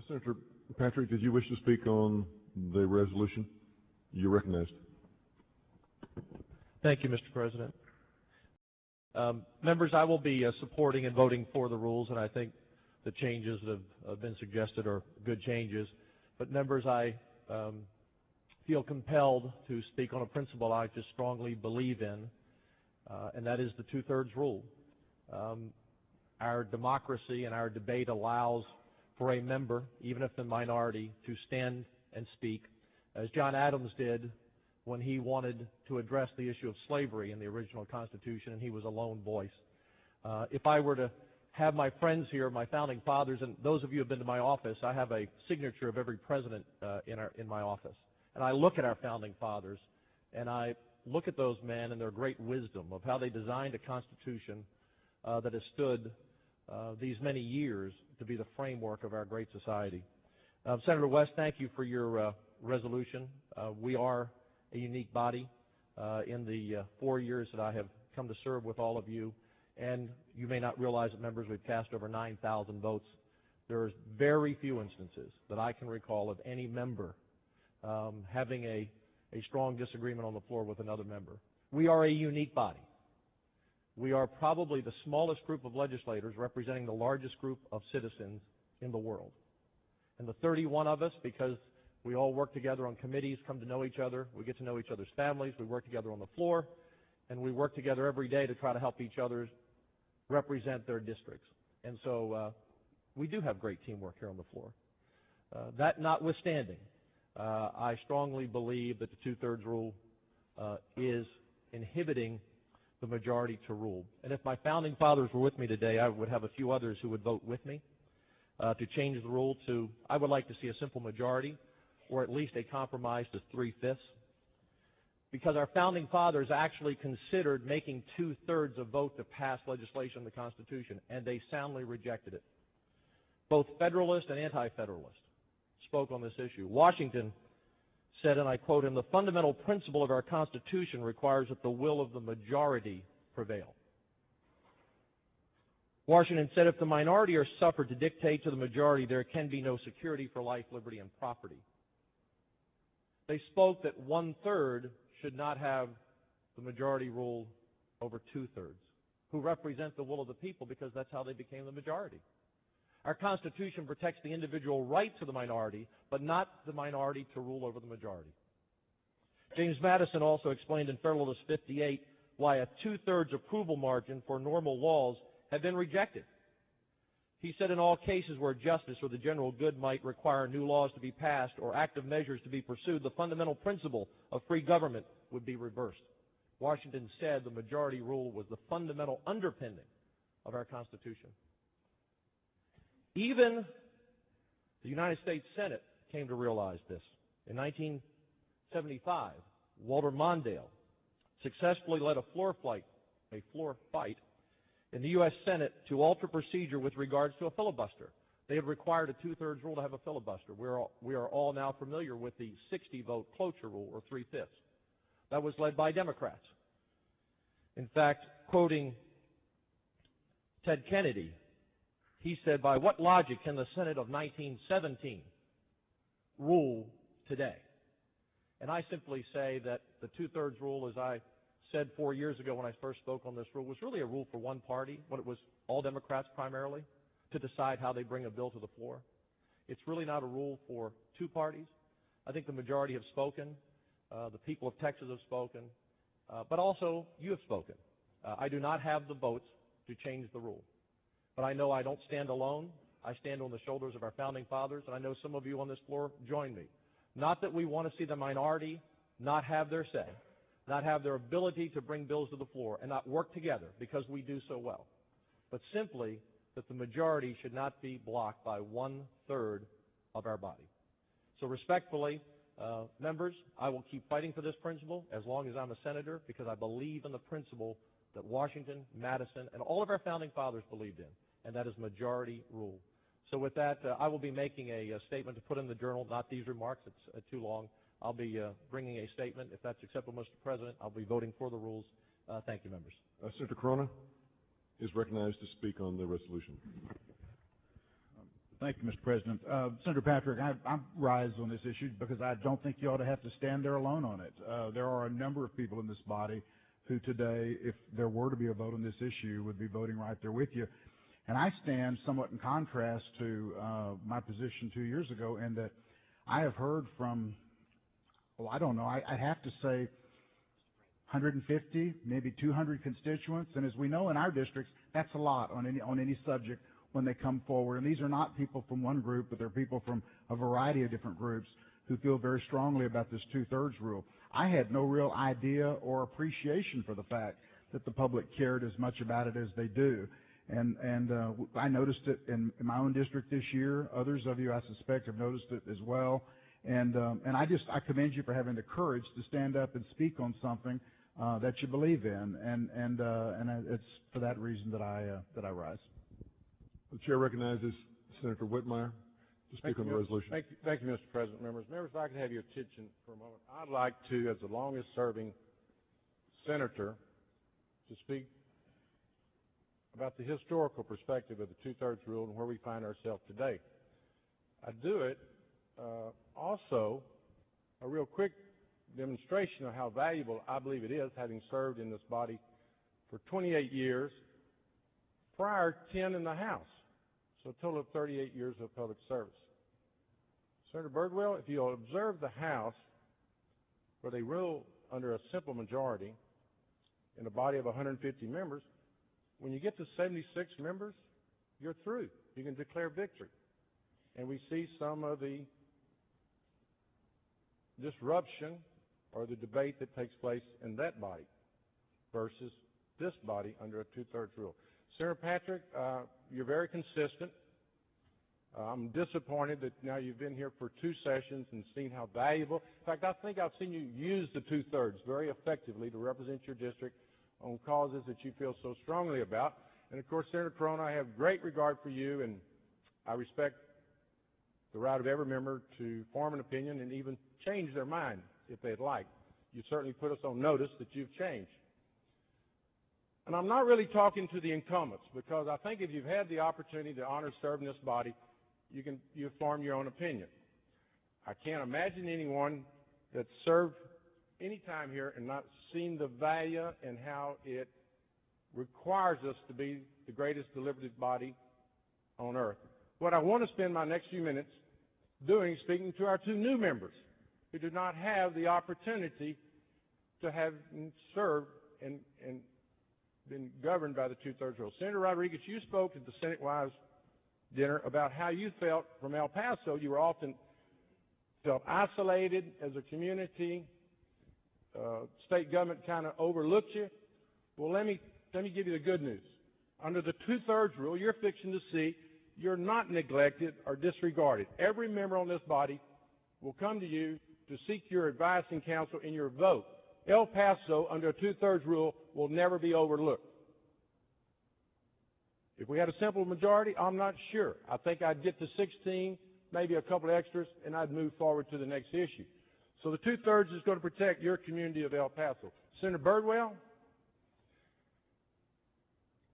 Senator Patrick, did you wish to speak on the resolution? You're recognized. Thank you, Mr. President. Members, I will be supporting and voting for the rules, and I think the changes that have been suggested are good changes. But members, I feel compelled to speak on a principle I just strongly believe in, and that is the two-thirds rule. Our democracy and our debate allows for a member, even if the minority, to stand and speak, as John Adams did when he wanted to address the issue of slavery in the original Constitution, and he was a lone voice. If I were to have my friends here, my founding fathers, and those of you who have been to my office, I have a signature of every president in my office. And I look at our founding fathers, and I look at those men and their great wisdom of how they designed a Constitution that has stood these many years to be the framework of our great society. Senator West, thank you for your resolution. We are a unique body in the 4 years that I have come to serve with all of you. And you may not realize that, members, we've cast over 9,000 votes. There's very few instances that I can recall of any member having a strong disagreement on the floor with another member. We are a unique body. We are probably the smallest group of legislators representing the largest group of citizens in the world. And the 31 of us, because we all work together on committees, come to know each other, we get to know each other's families, we work together on the floor, and we work together every day to try to help each other represent their districts. And so we do have great teamwork here on the floor. That notwithstanding, I strongly believe that the two-thirds rule is inhibiting the majority to rule. And if my founding fathers were with me today, I would have a few others who would vote with me to change the rule to, I would like to see a simple majority, or at least a compromise to 3/5. Because our founding fathers actually considered making two-thirds a vote to pass legislation in the Constitution, and they soundly rejected it. Both Federalists and Anti-Federalists spoke on this issue. Washington said, and I quote him, "The fundamental principle of our Constitution requires that the will of the majority prevail." Washington said, "If the minority are suffered to dictate to the majority, there can be no security for life, liberty, and property." They spoke that one-third should not have the majority rule over two-thirds, who represent the will of the people, because that's how they became the majority. Our Constitution protects the individual rights of the minority, but not the minority to rule over the majority. James Madison also explained in Federalist 58 why a two-thirds approval margin for normal laws had been rejected. He said, "In all cases where justice or the general good might require new laws to be passed or active measures to be pursued, the fundamental principle of free government would be reversed." Washington said the majority rule was the fundamental underpinning of our Constitution. Even the United States Senate came to realize this. In 1975, Walter Mondale successfully led a floor fight in the U.S. Senate to alter procedure with regards to a filibuster. They had required a two-thirds rule to have a filibuster. We are all now familiar with the 60-vote cloture rule, or 3/5. That was led by Democrats. In fact, quoting Ted Kennedy, he said, "By what logic can the Senate of 1917 rule today?" And I simply say that the two-thirds rule, as I said 4 years ago when I first spoke on this rule, was really a rule for one party, when it was all Democrats primarily, to decide how they bring a bill to the floor. It's really not a rule for two parties. I think the majority have spoken. The people of Texas have spoken. But also, you have spoken. I do not have the votes to change the rule. But I know I don't stand alone. I stand on the shoulders of our founding fathers, and I know some of you on this floor join me. Not that we want to see the minority not have their say, not have their ability to bring bills to the floor, and not work together because we do so well, but simply that the majority should not be blocked by one-third of our body. So respectfully, members, I will keep fighting for this principle as long as I'm a senator, because I believe in the principle that Washington, Madison, and all of our founding fathers believed in, and that is majority rule. So with that, I will be making a statement to put in the journal, not these remarks, it's too long. I'll be bringing a statement. If that's acceptable, Mr. President, I'll be voting for the rules. Thank you, members. Senator Carona is recognized to speak on the resolution. Thank you, Mr. President. Senator Patrick, I rise on this issue because I don't think you ought to have to stand there alone on it. There are a number of people in this body who today, if there were to be a vote on this issue, would be voting right there with you. And I stand somewhat in contrast to my position 2 years ago in that I have heard from, well, I don't know, I have to say 150, maybe 200 constituents. And as we know in our districts, that's a lot on any subject when they come forward. And these are not people from one group, but they're people from a variety of different groups who feel very strongly about this two-thirds rule. I had no real idea or appreciation for the fact that the public cared as much about it as they do. And I noticed it in my own district this year. Others of you, I suspect, have noticed it as well. And I commend you for having the courage to stand up and speak on something that you believe in. And it's for that reason that I rise. The chair recognizes Senator Whitmire to speak on the resolution. Thank you, Mr. President. Members, if I could have your attention for a moment. I'd like to, as the longest-serving senator, to speak about the historical perspective of the two-thirds rule and where we find ourselves today. I do it also a real quick demonstration of how valuable I believe it is, having served in this body for 28 years, prior 10 in the House, so a total of 38 years of public service. Senator Birdwell, if you'll observe the House, where they rule under a simple majority in a body of 150 members, when you get to 76 members, you're through. You can declare victory. And we see some of the disruption or the debate that takes place in that body versus this body under a two-thirds rule. Senator Patrick, you're very consistent. I'm disappointed that now you've been here for 2 sessions and seen how valuable. In fact, I think I've seen you use the two-thirds very effectively to represent your district on causes that you feel so strongly about. And, of course, Senator Carona, I have great regard for you, and I respect the right of every member to form an opinion and even change their mind if they'd like. You certainly put us on notice that you've changed. And I'm not really talking to the incumbents, because I think if you've had the opportunity to honor serve in this body, you form your own opinion. I can't imagine anyone that's served any time here and not seen the value and how it requires us to be the greatest deliberative body on earth. What I want to spend my next few minutes doing is speaking to our 2 new members who do not have the opportunity to have served and been governed by the two-thirds rule. Senator Rodriguez, you spoke at the Senate Wives dinner about how you felt from El Paso. You were often felt isolated as a community. State government kind of overlooked you. Well, let me give you the good news. Under the two-thirds rule, you're fixing to see you're not neglected or disregarded. Every member on this body will come to you to seek your advice and counsel in your vote. El Paso, under a two-thirds rule, will never be overlooked. If we had a simple majority, I'm not sure. I think I'd get to 16, maybe a couple of extras, and I'd move forward to the next issue. So the two-thirds is going to protect your community of El Paso. Senator Birdwell,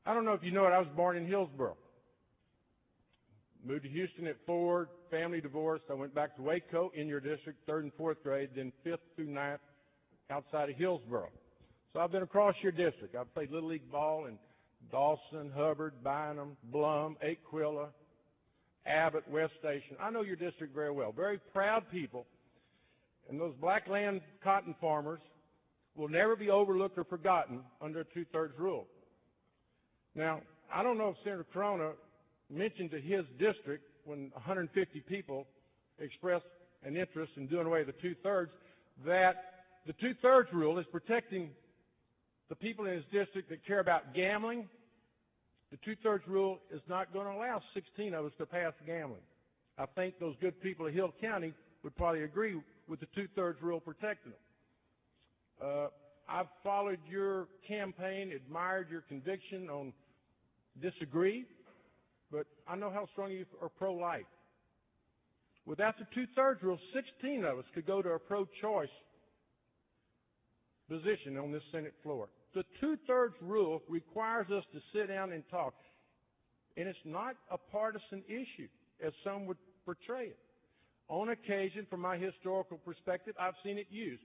I don't know if you know it, I was born in Hillsboro. Moved to Houston at 4, family divorced. I went back to Waco in your district, 3rd and 4th grade, then 5th through 9th outside of Hillsboro. So I've been across your district. I've played Little League ball in Dawson, Hubbard, Bynum, Blum, Aquila, Abbott, West Station. I know your district very well. Very proud people. And those black land cotton farmers will never be overlooked or forgotten under a two-thirds rule. Now, I don't know if Senator Carona mentioned to his district when 150 people expressed an interest in doing away with the two-thirds that the two-thirds rule is protecting the people in his district that care about gambling. The two-thirds rule is not going to allow 16 of us to pass gambling. I think those good people of Hill County would probably agree with the two-thirds rule protecting them. I've followed your campaign, admired your conviction on disagree, but I know how strong you are pro-life. Without the two-thirds rule, 16 of us could go to a pro-choice position on this Senate floor. The two-thirds rule requires us to sit down and talk. And it's not a partisan issue. as some would portray it. On occasion, from my historical perspective, I've seen it used,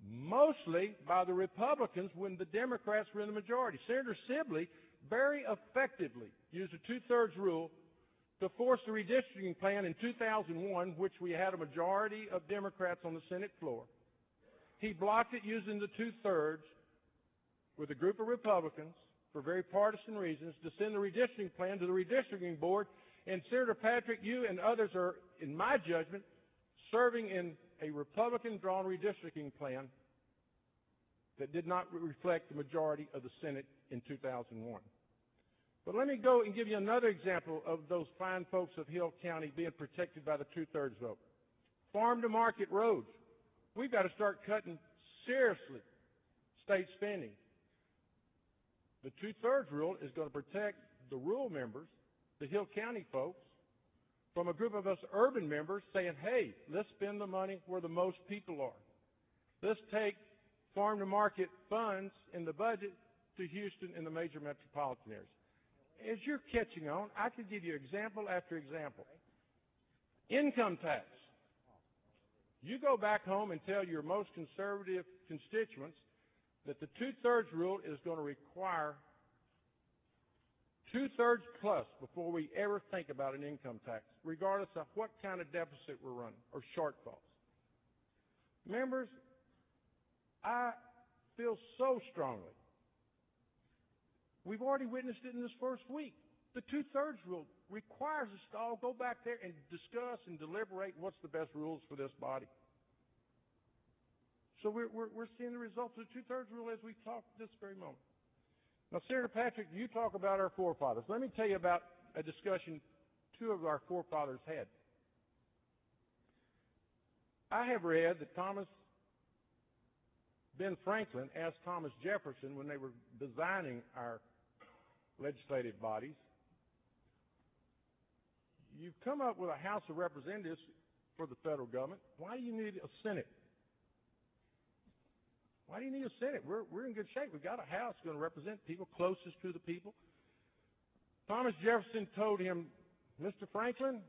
mostly by the Republicans when the Democrats were in the majority. Senator Sibley very effectively used a two-thirds rule to force the redistricting plan in 2001, which we had a majority of Democrats on the Senate floor. He blocked it using the two-thirds with a group of Republicans for very partisan reasons to send the redistricting plan to the redistricting board. And Senator Patrick, you and others are, in my judgment, serving in a Republican-drawn redistricting plan that did not reflect the majority of the Senate in 2001. But let me go and give you another example of those fine folks of Hill County being protected by the two-thirds vote. Farm-to-market roads. We've got to start cutting, seriously, state spending. The two-thirds rule is going to protect the rural members, the Hill County folks, from a group of us urban members saying, hey, let's spend the money where the most people are. Let's take farm-to-market funds in the budget to Houston and the major metropolitan areas. As you're catching on, I could give you example after example. Income tax. You go back home and tell your most conservative constituents that the two-thirds rule is going to require two-thirds plus before we ever think about an income tax, regardless of what kind of deficit we're running or shortfalls. Members, I feel so strongly. We've already witnessed it in this first week. The two-thirds rule requires us to all go back there and discuss and deliberate what's the best rules for this body. So we're seeing the results of the two-thirds rule as we talk this very moment. Now, Senator Patrick, you talk about our forefathers. Let me tell you about a discussion two of our forefathers had. I have read that Ben Franklin asked Thomas Jefferson when they were designing our legislative bodies, you've come up with a House of Representatives for the federal government. Why do you need a Senate? Why do you need a Senate? We're in good shape. We've got a House going to represent people closest to the people. Thomas Jefferson told him, Mr. Franklin,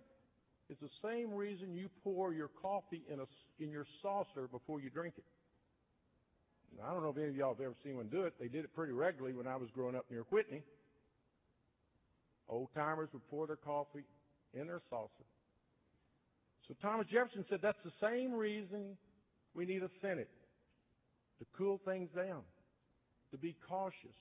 it's the same reason you pour your coffee in your saucer before you drink it. Now, I don't know if any of y'all have ever seen one do it. They did it pretty regularly when I was growing up near Whitney. Old-timers would pour their coffee in their saucer. So Thomas Jefferson said that's the same reason we need a Senate, to cool things down, to be cautious.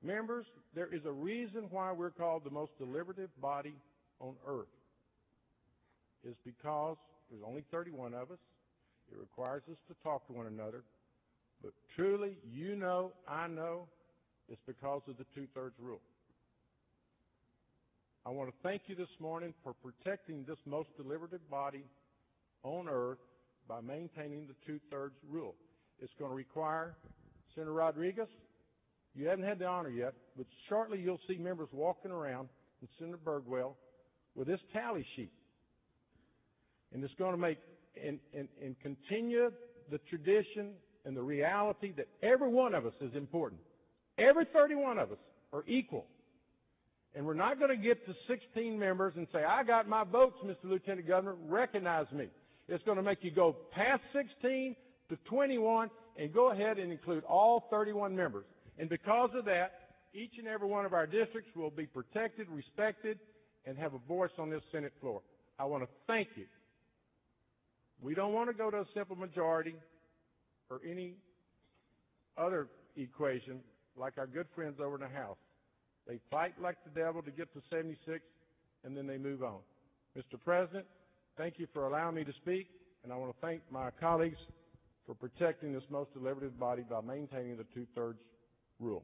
Members, there is a reason why we're called the most deliberative body on earth. It's because there's only 31 of us. It requires us to talk to one another. But truly, you know, I know, it's because of the two-thirds rule. I want to thank you this morning for protecting this most deliberative body on earth by maintaining the two-thirds rule. It's going to require, Senator Rodriguez, you haven't had the honor yet, but shortly you'll see members walking around, and Senator Burgwell, with this tally sheet. And it's going to make and continue the tradition and the reality that every one of us is important. Every 31 of us are equal. And we're not going to get to 16 members and say, I got my votes, Mr. Lieutenant Governor, recognize me. It's going to make you go past 16 to 21 and go ahead and include all 31 members. And because of that, each and every one of our districts will be protected, respected, and have a voice on this Senate floor. I want to thank you. We don't want to go to a simple majority or any other equation like our good friends over in the House. They fight like the devil to get to 76, and then they move on. Mr. President, thank you for allowing me to speak, and I want to thank my colleagues for protecting this most deliberative body by maintaining the two-thirds rule.